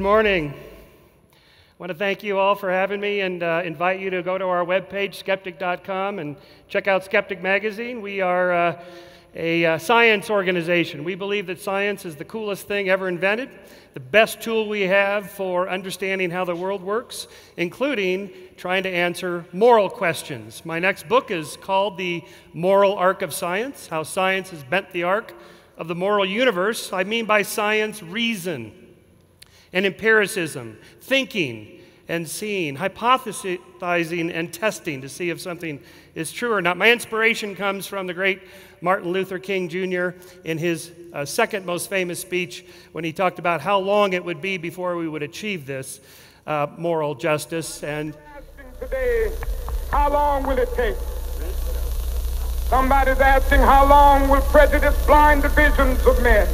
Good morning. I want to thank you all for having me and invite you to go to our webpage, skeptic.com, and check out Skeptic Magazine. We are a science organization. We believe that science is the coolest thing ever invented, the best tool we have for understanding how the world works, including trying to answer moral questions. My next book is called The Moral Arc of Science, How Science Has Bent the Arc of the Moral Universe. I mean by science, reason and empiricism, thinking and seeing, hypothesizing and testing to see if something is true or not. My inspiration comes from the great Martin Luther King Jr. in his second most famous speech when he talked about how long it would be before we would achieve this moral justice. And today, how long will it take? Somebody's asking, how long will prejudice blind the visions of men?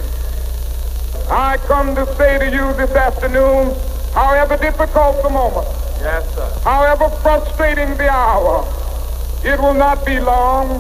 I come to say to you this afternoon, however difficult the moment, yes, sir, however frustrating the hour, it will not be long,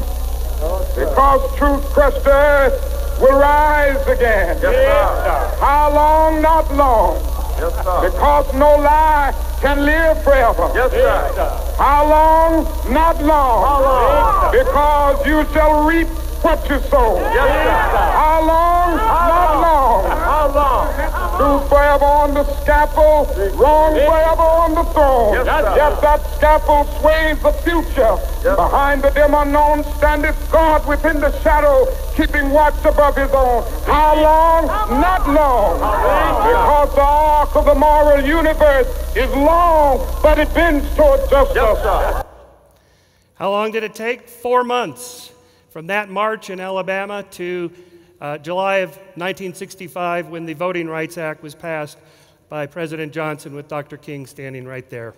because truth crushed earth will rise again. Yes, sir. How long? Not long. Yes, sir. Because no lie can live forever. Yes, sir. How long? Not long. How long? Because you shall reap what you sow. Yes, sir. How long? Not long. How long? Truth forever on the scaffold, wrong forever on the throne. Yes, that scaffold sways the future. Behind the dim unknown standeth God within the shadow, keeping watch above his own. How long? Not long. Because the arc of the moral universe is long, but it bends toward justice. How long did it take? 4 months. From that march in Alabama to July of 1965, when the Voting Rights Act was passed by President Johnson, with Dr. King standing right there.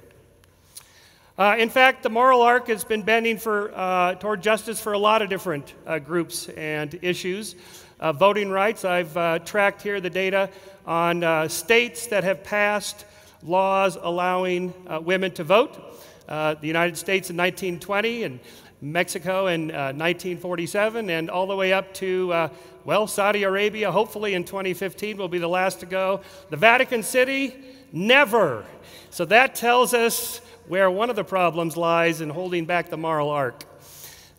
In fact, the moral arc has been bending toward justice for a lot of different groups and issues. Voting rights, I've tracked here the data on states that have passed laws allowing women to vote. The United States in 1920, and Mexico in 1947, and all the way up to, well, Saudi Arabia, hopefully in 2015, will be the last to go. The Vatican City, never. So that tells us where one of the problems lies in holding back the moral arc.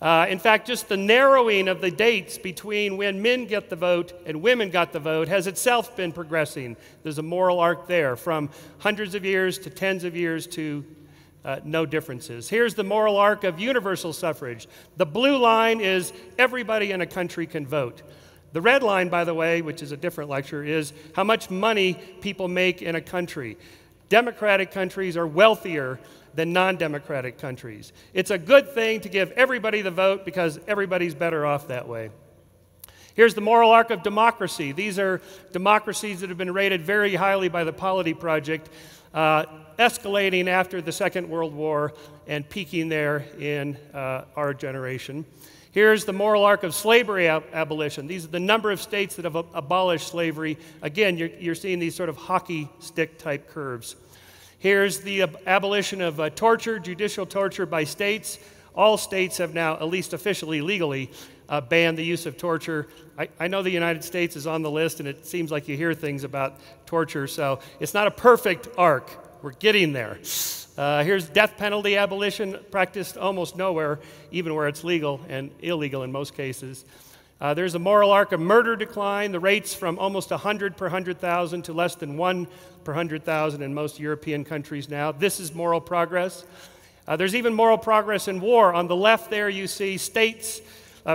In fact, just the narrowing of the dates between when men get the vote and women got the vote has itself been progressing. There's a moral arc there, from hundreds of years to tens of years to no differences. Here's the moral arc of universal suffrage. The blue line is everybody in a country can vote. The red line, by the way, which is a different lecture, is how much money people make in a country. Democratic countries are wealthier than non-democratic countries. It's a good thing to give everybody the vote because everybody's better off that way. Here's the moral arc of democracy. These are democracies that have been rated very highly by the Polity Project, escalating after the Second World War and peaking there in our generation. Here's the moral arc of slavery abolition. These are the number of states that have abolished slavery. Again, you're seeing these sort of hockey stick type curves. Here's the abolition of torture, judicial torture by states. All states have now, at least officially, legally, banned the use of torture. I know the United States is on the list, and it seems like you hear things about torture, so it's not a perfect arc. We're getting there. Here's death penalty abolition, practiced almost nowhere, even where it's legal and illegal in most cases. There's a moral arc of murder decline, the rates from almost 100 per 100,000 to less than 1 per 100,000 in most European countries now. This is moral progress. There's even moral progress in war. On the left there you see states,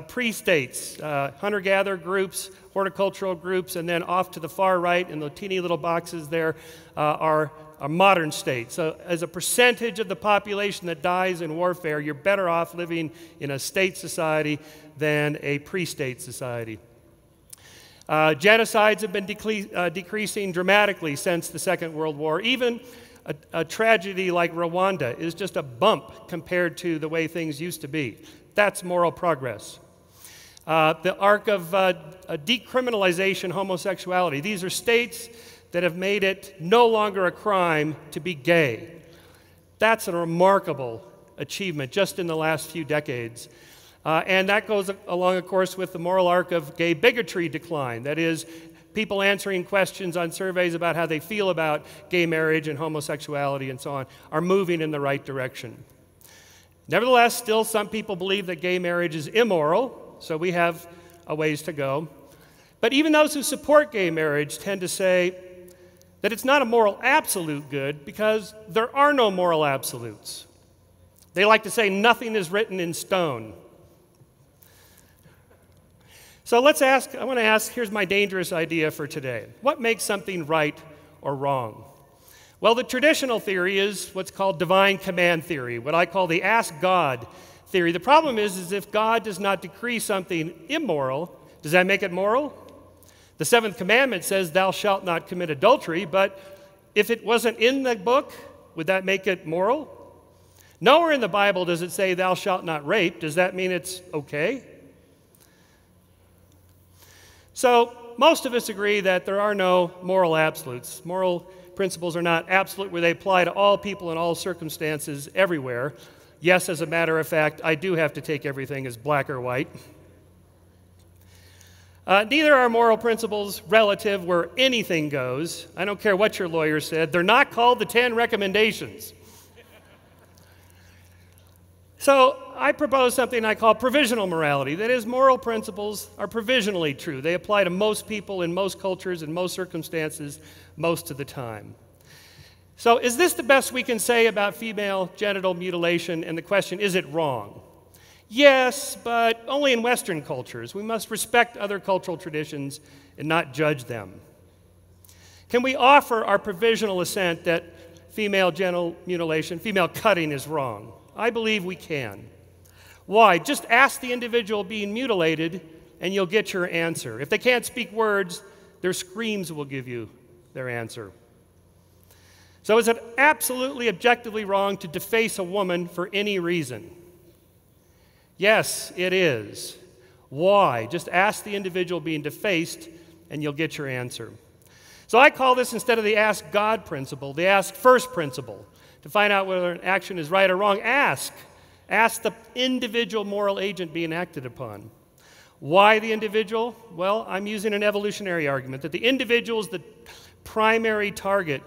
pre-states, hunter-gatherer groups, horticultural groups, and then off to the far right in the teeny little boxes there are modern states. So as a percentage of the population that dies in warfare, you're better off living in a state society than a pre-state society. Genocides have been decreasing dramatically since the Second World War. Even a tragedy like Rwanda is just a bump compared to the way things used to be. That's moral progress. The arc of decriminalization homosexuality. These are states that have made it no longer a crime to be gay. That's a remarkable achievement just in the last few decades. And that goes along, of course, with the moral arc of gay bigotry decline. That is, people answering questions on surveys about how they feel about gay marriage and homosexuality and so on, are moving in the right direction. Nevertheless, still some people believe that gay marriage is immoral, so we have a ways to go. But even those who support gay marriage tend to say that it's not a moral absolute good because there are no moral absolutes. They like to say nothing is written in stone. So I want to ask, here's my dangerous idea for today. What makes something right or wrong? Well, the traditional theory is what's called divine command theory, what I call the ask God theory. The problem is if God does not decree something immoral, does that make it moral? The seventh commandment says, thou shalt not commit adultery, but if it wasn't in the book, would that make it moral? Nowhere in the Bible does it say, thou shalt not rape. Does that mean it's okay? So most of us agree that there are no moral absolutes. Moral principles are not absolute where they apply to all people in all circumstances everywhere. Yes, as a matter of fact, I do have to take everything as black or white. Neither are moral principles relative where anything goes. I don't care what your lawyer said. They're not called the 10 recommendations. So I propose something I call provisional morality. That is, moral principles are provisionally true. They apply to most people in most cultures in most circumstances most of the time. So is this the best we can say about female genital mutilation? And the question, is it wrong? Yes, but only in Western cultures. We must respect other cultural traditions and not judge them. Can we offer our provisional assent that female genital mutilation, female cutting is wrong? I believe we can. Why? Just ask the individual being mutilated and you'll get your answer. If they can't speak words, their screams will give you their answer. So is it absolutely objectively wrong to deface a woman for any reason? Yes, it is. Why? Just ask the individual being defaced and you'll get your answer. So I call this, instead of the ask God principle, the ask first principle. To find out whether an action is right or wrong, ask. Ask the individual moral agent being acted upon. Why the individual? Well, I'm using an evolutionary argument that the individual is the primary target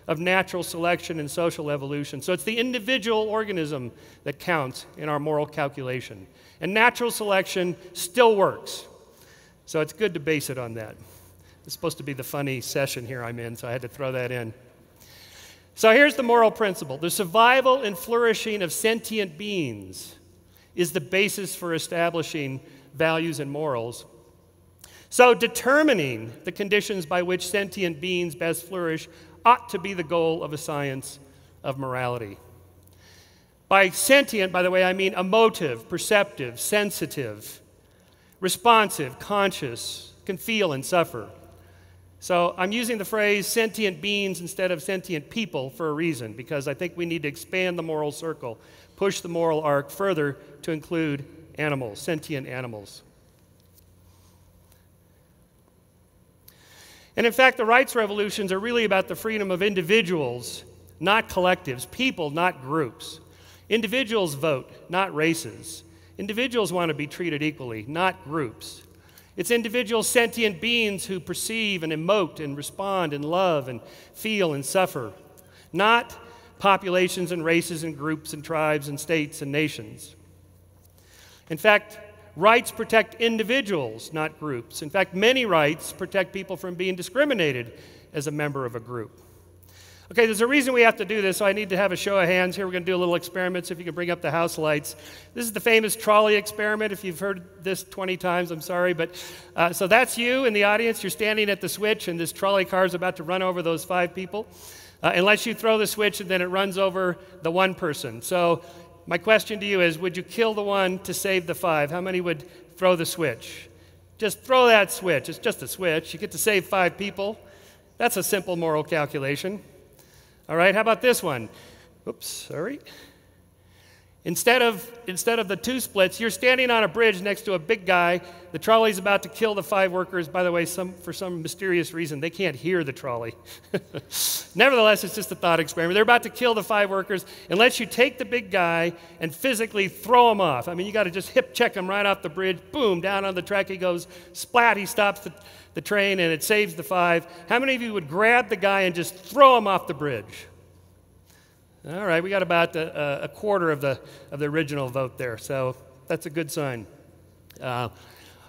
of natural selection and social evolution. So it's the individual organism that counts in our moral calculation. And natural selection still works. So it's good to base it on that. It's supposed to be the funny session here I'm in, so I had to throw that in. So here's the moral principle. The survival and flourishing of sentient beings is the basis for establishing values and morals. So determining the conditions by which sentient beings best flourish ought to be the goal of a science of morality. By sentient, by the way, I mean emotive, perceptive, sensitive, responsive, conscious, can feel and suffer. So I'm using the phrase sentient beings instead of sentient people for a reason, because I think we need to expand the moral circle, push the moral arc further to include animals, sentient animals. And in fact, the rights revolutions are really about the freedom of individuals, not collectives, people, not groups. Individuals vote, not races. Individuals want to be treated equally, not groups. It's individual sentient beings who perceive and emote and respond and love and feel and suffer, not populations and races and groups and tribes and states and nations. In fact, rights protect individuals, not groups. In fact, many rights protect people from being discriminated as a member of a group. Okay, there's a reason we have to do this, so I need to have a show of hands here. We're going to do a little experiment, so if you can bring up the house lights. This is the famous trolley experiment. If you've heard this 20 times, I'm sorry. But so that's you in the audience. You're standing at the switch, and this trolley car is about to run over those 5 people. Unless you throw the switch, and then it runs over the 1 person. So my question to you is, would you kill the 1 to save the 5? How many would throw the switch? Just throw that switch. It's just a switch. You get to save 5 people. That's a simple moral calculation. All right, how about this one? Oops, sorry. Instead of the two splits, you're standing on a bridge next to a big guy. The trolley's about to kill the 5 workers. By the way, for some mysterious reason, they can't hear the trolley. Nevertheless, it's just a thought experiment. They're about to kill the 5 workers unless you take the big guy and physically throw him off. I mean, you got to just hip check him right off the bridge. Boom, down on the track he goes. Splat, he stops the train, and it saves the 5. How many of you would grab the guy and just throw him off the bridge? All right, we got about a quarter of the original vote there, so that's a good sign.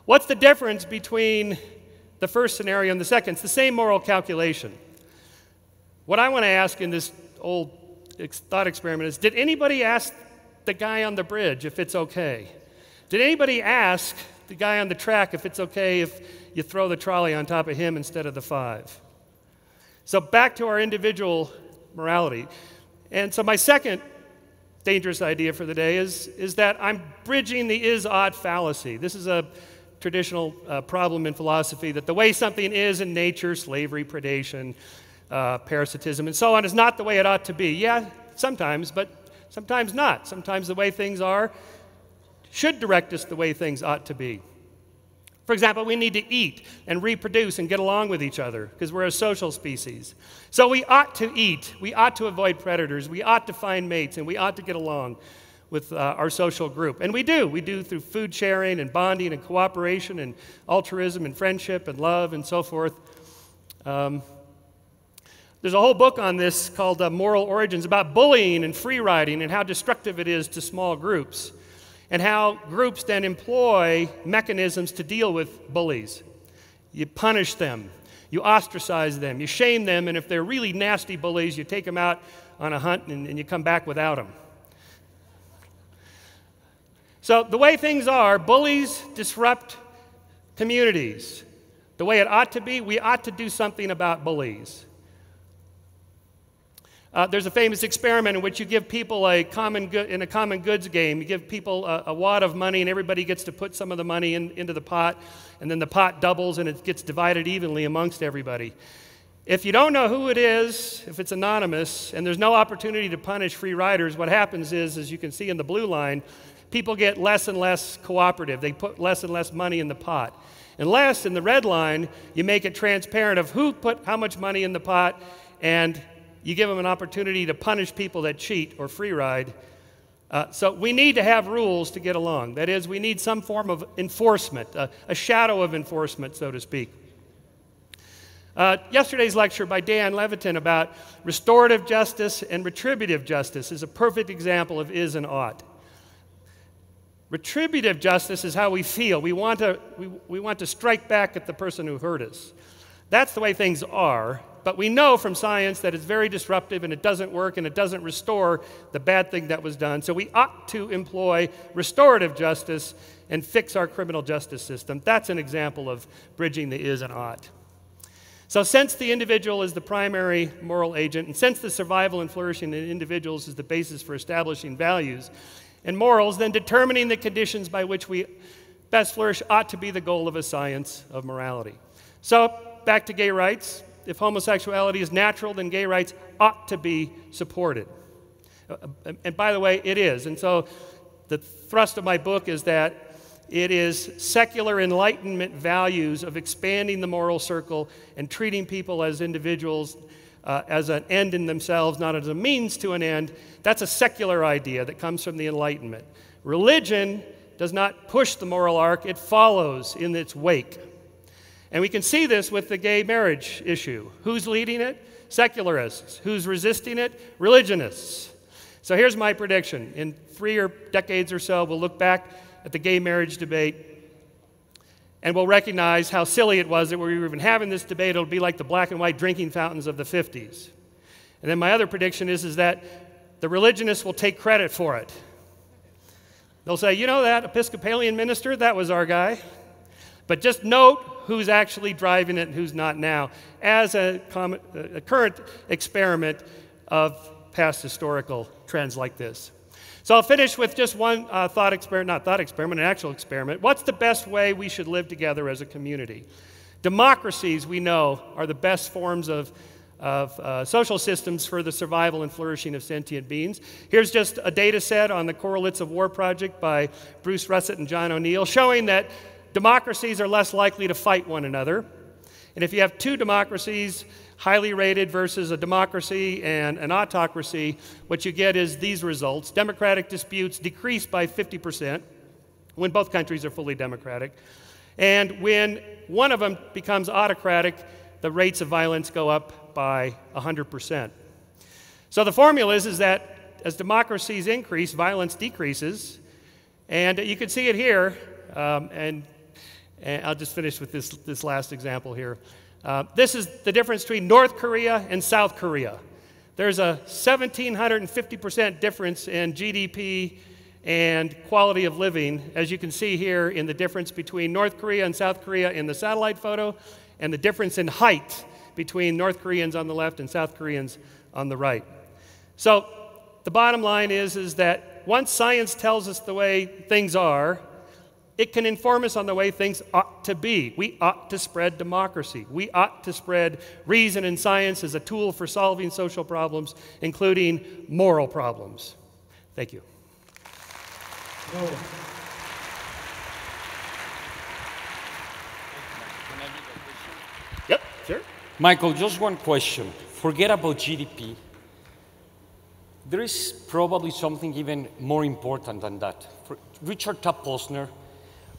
What's the difference between the first scenario and the second? It's the same moral calculation. What I want to ask in this old thought experiment is, did anybody ask the guy on the bridge if it's okay? Did anybody ask the guy on the track if it's okay if you throw the trolley on top of him instead of the 5? So back to our individual morality. And so my second dangerous idea for the day is that I'm bridging the is-ought fallacy. This is a traditional problem in philosophy, that the way something is in nature, slavery, predation, parasitism, and so on, is not the way it ought to be. Yeah, sometimes, but sometimes not. Sometimes the way things are should direct us the way things ought to be. For example, we need to eat and reproduce and get along with each other because we're a social species. So we ought to eat, we ought to avoid predators, we ought to find mates, and we ought to get along with our social group. And we do. We do through food sharing and bonding and cooperation and altruism and friendship and love and so forth. There's a whole book on this called Moral Origins about bullying and free riding and how destructive it is to small groups, and how groups then employ mechanisms to deal with bullies. You punish them, you ostracize them, you shame them, and if they're really nasty bullies, you take them out on a hunt and you come back without them. So the way things are, bullies disrupt communities. The way it ought to be, we ought to do something about bullies. There's a famous experiment in which you give people in a common goods game, you give people a wad of money and everybody gets to put some of the money into the pot, and then the pot doubles and it gets divided evenly amongst everybody. If you don't know who it is, if it's anonymous, and there's no opportunity to punish free riders, what happens is, as you can see in the blue line, people get less and less cooperative. They put less and less money in the pot. Unless, in the red line, you make it transparent of who put how much money in the pot, and you give them an opportunity to punish people that cheat or free ride. So we need to have rules to get along. That is, we need some form of enforcement, a shadow of enforcement, so to speak. Yesterday's lecture by Dan Levitin about restorative justice and retributive justice is a perfect example of is and ought. Retributive justice is how we feel. We want to strike back at the person who hurt us. That's the way things are. But we know from science that it's very disruptive and it doesn't work and it doesn't restore the bad thing that was done. So we ought to employ restorative justice and fix our criminal justice system. That's an example of bridging the is and ought. So since the individual is the primary moral agent, and since the survival and flourishing of individuals is the basis for establishing values and morals, then determining the conditions by which we best flourish ought to be the goal of a science of morality. So back to gay rights. If homosexuality is natural, then gay rights ought to be supported. And by the way, it is. And so the thrust of my book is that it is secular Enlightenment values of expanding the moral circle and treating people as individuals as an end in themselves, not as a means to an end. That's a secular idea that comes from the Enlightenment. Religion does not push the moral arc, it follows in its wake. And we can see this with the gay marriage issue. Who's leading it? Secularists. Who's resisting it? Religionists. So here's my prediction. In 3 decades or so, we'll look back at the gay marriage debate and we'll recognize how silly it was that we were even having this debate. It'll be like the black and white drinking fountains of the 50s. And then my other prediction is that the religionists will take credit for it. They'll say, you know that Episcopalian minister, that was our guy. But just note who's actually driving it and who's not now, as a current experiment of past historical trends like this. So I'll finish with just one an actual experiment. What's the best way we should live together as a community? Democracies, we know, are the best forms of social systems for the survival and flourishing of sentient beings. Here's just a data set on the Correlates of War project by Bruce Russett and John O'Neill, showing that democracies are less likely to fight one another. And if you have two democracies, highly rated versus a democracy and an autocracy, what you get is these results. Democratic disputes decrease by 50% when both countries are fully democratic. And when one of them becomes autocratic, the rates of violence go up by 100%. So the formula is that as democracies increase, violence decreases. And you can see it here, and I'll just finish with this last example here. This is the difference between North Korea and South Korea. There's a 1,750% difference in GDP and quality of living, as you can see here in the difference between North Korea and South Korea in the satellite photo, and the difference in height between North Koreans on the left and South Koreans on the right. So the bottom line is that once science tells us the way things are, it can inform us on the way things ought to be. We ought to spread democracy. We ought to spread reason and science as a tool for solving social problems, including moral problems. Thank you. Yep, sure. Michael, just one question. Forget about GDP. There is probably something even more important than that. Richard Tapp Posner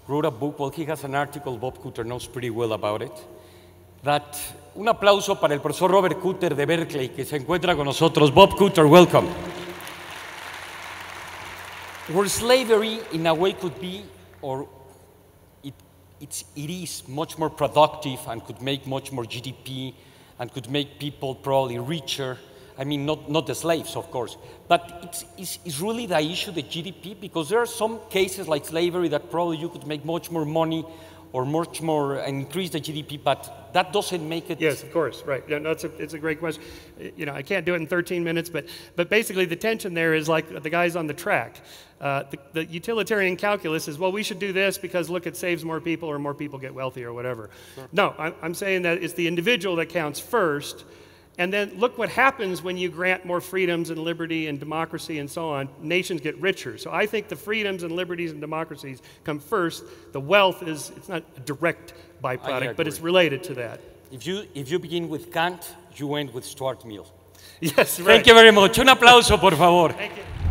wrote a book, well, he has an article, Bob Kutter knows pretty well about it, that, un aplauso para el profesor Robert Kutter de Berkeley, que se encuentra con nosotros. Bob Kutter, welcome. Where slavery, in a way, could be, or it is much more productive and could make much more GDP and could make people probably richer. I mean, not the slaves, of course, but it's really the issue, the GDP, because there are some cases like slavery that probably you could make much more money or much more and increase the GDP, but that doesn't make it. Yes, of course, right. Yeah, no, it's a great question. You know, I can't do it in 13 minutes, but basically the tension there is like the guys on the track. The utilitarian calculus is, well, we should do this because, look, it saves more people or more people get wealthy or whatever. Sure. No, I'm saying that it's the individual that counts first. And then look what happens when you grant more freedoms and liberty and democracy and so on. Nations get richer. So I think the freedoms and liberties and democracies come first. The wealth it's not a direct byproduct, but it's related to that. If you begin with Kant, you end with Stuart Mill. Yes, right. Thank you very much. Un aplauso, por favor. Thank you.